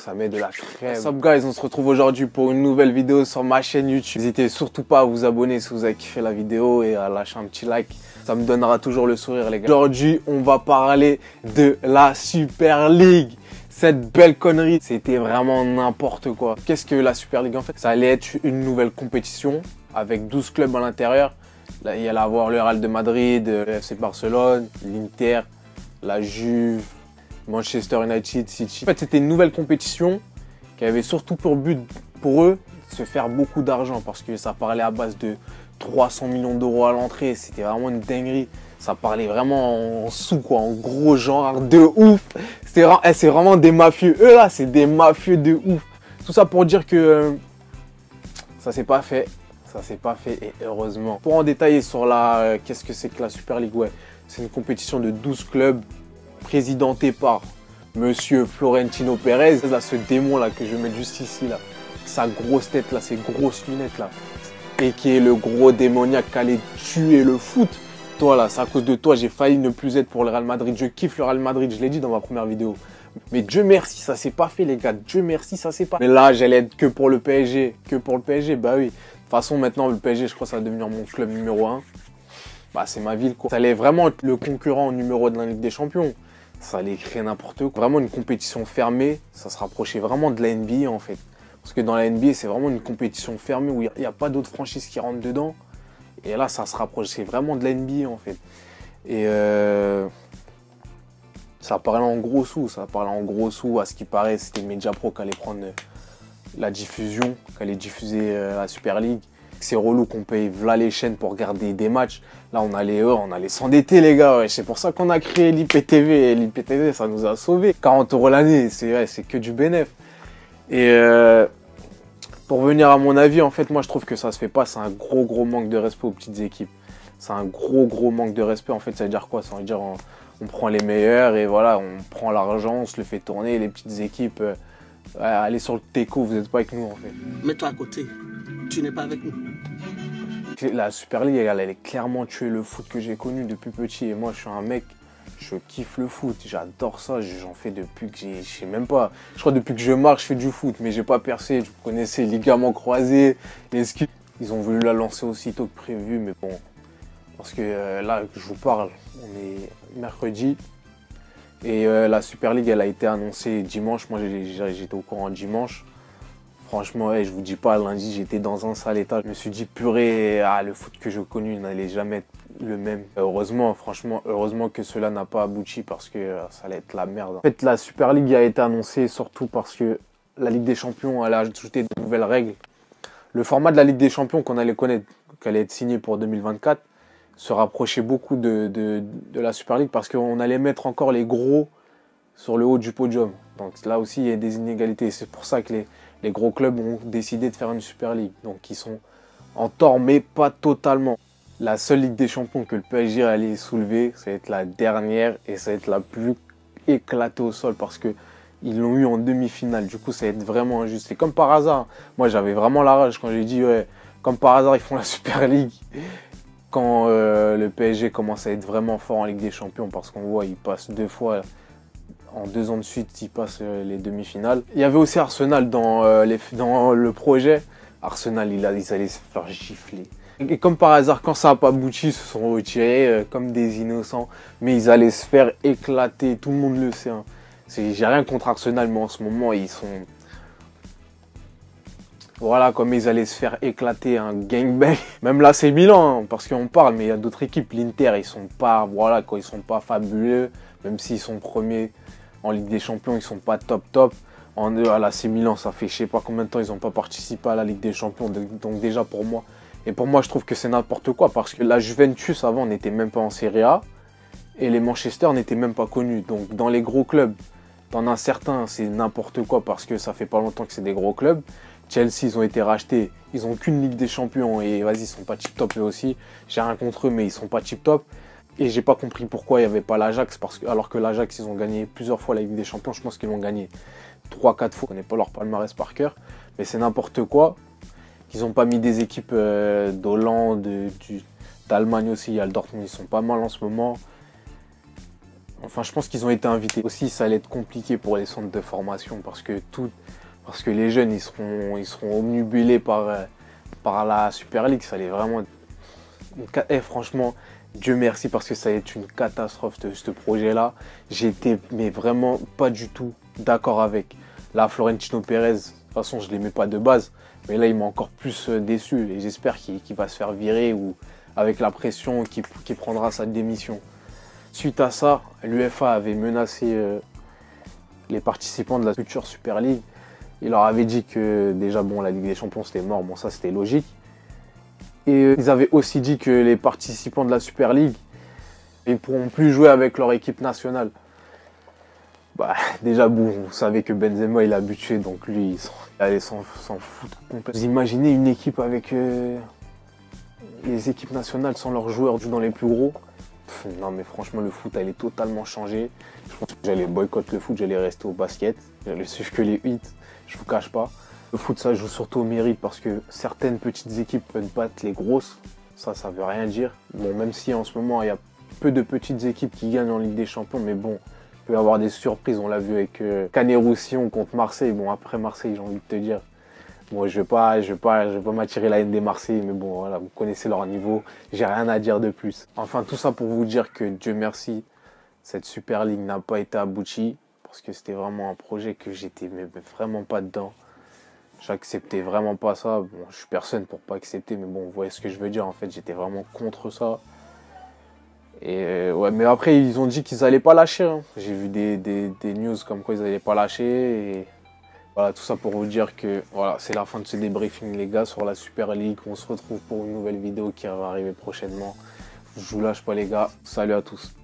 ça met de la crème. What's up guys, on se retrouve aujourd'hui pour une nouvelle vidéo sur ma chaîne YouTube. N'hésitez surtout pas à vous abonner si vous avez kiffé la vidéo et à lâcher un petit like. Ça me donnera toujours le sourire les gars. Aujourd'hui, on va parler de la Super League. Cette belle connerie, c'était vraiment n'importe quoi. Qu'est-ce que la Super League en fait? Ça allait être une nouvelle compétition avec 12 clubs à l'intérieur. Là, il y allait avoir le Real de Madrid, le FC Barcelone, l'Inter, la Juve, Manchester United, City. En fait, c'était une nouvelle compétition qui avait surtout pour but, pour eux, de se faire beaucoup d'argent parce que ça parlait à base de 300 millions d'euros à l'entrée. C'était vraiment une dinguerie. Ça parlait vraiment en sous, quoi, en gros genre de ouf. C'est vraiment des mafieux. Eux là, c'est des mafieux de ouf. Tout ça pour dire que ça s'est pas fait. Ça s'est pas fait et heureusement. Pour en détailler sur la qu'est-ce que c'est que la Super League, ouais, c'est une compétition de 12 clubs présidenté par Monsieur Florentino Pérez. Là, ce démon là que je vais mettre juste ici là, sa grosse tête là, ses grosses lunettes là, et qui est le gros démoniaque qui allait tuer le foot. Toi là, c'est à cause de toi, j'ai failli ne plus être pour le Real Madrid. Je kiffe le Real Madrid, je l'ai dit dans ma première vidéo. Mais Dieu merci, ça s'est pas fait les gars. Dieu merci, ça s'est pas fait. Mais là, j'allais être que pour le PSG. Que pour le PSG, bah oui. De toute façon, maintenant, le PSG, je crois que ça va devenir mon club numéro 1. Bah, c'est ma ville, quoi. Ça allait vraiment être le concurrent numéro 1 de la Ligue des Champions. Ça allait créer n'importe quoi. Vraiment une compétition fermée. Ça se rapprochait vraiment de la NBA, en fait. Parce que dans la NBA, c'est vraiment une compétition fermée où il n'y a pas d'autres franchises qui rentrent dedans. Et là, ça se rapprochait vraiment de la NBA, en fait. Et ça parlait en gros sous. Ça parlait en gros sous. À ce qui paraît, c'était Mediapro qui allait prendre la diffusion, qui allait diffuser la Super League. C'est relou qu'on paye voilà les chaînes pour regarder des matchs. Là, on allait s'endetter, les gars. Ouais. C'est pour ça qu'on a créé l'IPTV. Et l'IPTV, ça nous a sauvés. 40 € l'année, c'est que du bénéf. Et pour venir à mon avis, en fait, moi, je trouve que ça se fait pas. C'est un gros manque de respect aux petites équipes. C'est un gros manque de respect. En fait, ça veut dire quoi? Ça veut dire on prend les meilleurs et voilà, on prend l'argent, on se le fait tourner. Les petites équipes, allez sur le teco, vous n'êtes pas avec nous, en fait. Mets-toi à côté. Tu n'es pas avec nous. La Super League, elle allait clairement tuer le foot que j'ai connu depuis petit. Et moi, je suis un mec, je kiffe le foot. J'adore ça. J'en fais depuis que je sais même pas. Je crois depuis que je marche, je fais du foot. Mais j'ai pas percé. Vous connaissez les ligaments croisés, les skis. Ils ont voulu la lancer aussitôt que prévu. Mais bon, parce que là que je vous parle, on est mercredi. Et la Super League, elle a été annoncée dimanche. Moi, j'étais au courant dimanche. Franchement, je vous dis pas, lundi, j'étais dans un sale état. Je me suis dit, purée, le foot que je connu n'allait jamais être le même. Heureusement, franchement, heureusement que cela n'a pas abouti parce que ça allait être la merde. En fait, la Super League a été annoncée surtout parce que la Ligue des Champions allait ajouter de nouvelles règles. Le format de la Ligue des Champions qu'on allait connaître, qui allait être signé pour 2024, se rapprochait beaucoup de la Super League parce qu'on allait mettre encore les gros sur le haut du podium. Donc là aussi, il y a des inégalités. C'est pour ça que les gros clubs ont décidé de faire une Super League. Donc ils sont en tort, mais pas totalement. La seule Ligue des Champions que le PSG allait soulever, ça va être la dernière et ça va être la plus éclatée au sol parce qu'ils l'ont eu en demi-finale. Du coup, ça va être vraiment injuste. C'est comme par hasard. Moi, j'avais vraiment la rage quand j'ai dit, ouais, comme par hasard, ils font la Super League. Quand le PSG commence à être vraiment fort en Ligue des Champions parce qu'on voit, ils passent 2 fois. En 2 ans de suite, ils passent les demi-finales. Il y avait aussi Arsenal dans le projet. Arsenal, ils allaient se faire gifler. Et comme par hasard, quand ça n'a pas abouti, ils se sont retirés comme des innocents. Mais ils allaient se faire éclater, tout le monde le sait. Hein. J'ai rien contre Arsenal, mais en ce moment, ils sont... Voilà, comme ils allaient se faire éclater un gangbang. Même là, c'est Milan, hein, parce qu'on parle, mais il y a d'autres équipes. L'Inter, ils sont pas, voilà, quoi, ils sont pas fabuleux, même s'ils sont premiers. En Ligue des Champions, ils sont pas top. À l'AC Milan, ça fait je sais pas combien de temps ils n'ont pas participé à la Ligue des Champions. Donc déjà pour moi. Et pour moi, je trouve que c'est n'importe quoi. Parce que la Juventus, avant, n'était même pas en Serie A. Et les Manchester n'étaient même pas connus. Donc dans les gros clubs, t'en as certains, c'est n'importe quoi. Parce que ça fait pas longtemps que c'est des gros clubs. Chelsea, ils ont été rachetés. Ils n'ont qu'une Ligue des Champions. Et vas-y, ils sont pas tip-top eux aussi. J'ai rien contre eux, mais ils sont pas tip-top. Et j'ai pas compris pourquoi il n'y avait pas l'Ajax, alors que l'Ajax, ils ont gagné plusieurs fois la Ligue des Champions. Je pense qu'ils l'ont gagné 3-4 fois. Je connais pas leur palmarès par cœur. Mais c'est n'importe quoi. Qu'ils n'ont pas mis des équipes d'Hollande, d'Allemagne aussi. Il y a le Dortmund, ils sont pas mal en ce moment. Enfin, je pense qu'ils ont été invités. Aussi, ça allait être compliqué pour les centres de formation parce que les jeunes, ils seront omnibulés par la Super League. Ça allait vraiment... franchement, Dieu merci parce que ça allait être une catastrophe ce projet-là. J'étais mais vraiment pas du tout d'accord avec. Là, Florentino Pérez, de toute façon, je ne l'aimais pas de base. Mais là, il m'a encore plus déçu. Et j'espère qu'il va se faire virer ou avec la pression qu'il prendra sa démission. Suite à ça, l'UEFA avait menacé les participants de la future Super League. Il leur avait dit que déjà, bon, la Ligue des Champions, c'était mort. Bon, ça, c'était logique. Et ils avaient aussi dit que les participants de la Super League, ils ne pourront plus jouer avec leur équipe nationale. Bah, déjà, bon, vous savez que Benzema, il a buté, donc lui, il allait s'en foutre complètement. Vous imaginez une équipe avec les équipes nationales sans leurs joueurs dans les plus gros? Non, mais franchement, le foot, elle est totalement changé. Je pense que j'allais boycotter le foot, j'allais rester au basket. J'allais suivre que les hits, je vous cache pas. Le foot, ça joue surtout au mérite parce que certaines petites équipes peuvent battre les grosses. Ça veut rien dire. Bon, même si en ce moment, il y a peu de petites équipes qui gagnent en Ligue des Champions, mais bon, il peut y avoir des surprises. On l'a vu avec Canet-Roussillon contre Marseille. Bon, après Marseille, j'ai envie de te dire. Bon, je vais pas m'attirer la haine des Marseillais, mais bon, voilà, vous connaissez leur niveau. J'ai rien à dire de plus. Enfin, tout ça pour vous dire que, Dieu merci, cette Super League n'a pas été aboutie parce que c'était vraiment un projet que j'étais vraiment pas dedans. J'acceptais vraiment pas ça. Bon, je suis personne pour pas accepter, mais bon, vous voyez ce que je veux dire. En fait, j'étais vraiment contre ça. Et ouais, mais après, ils ont dit qu'ils allaient pas lâcher. Hein. J'ai vu des news comme quoi ils allaient pas lâcher. Et voilà, tout ça pour vous dire que voilà, c'est la fin de ce débriefing, les gars, sur la Super League. On se retrouve pour une nouvelle vidéo qui va arriver prochainement. Je vous lâche pas, les gars. Salut à tous.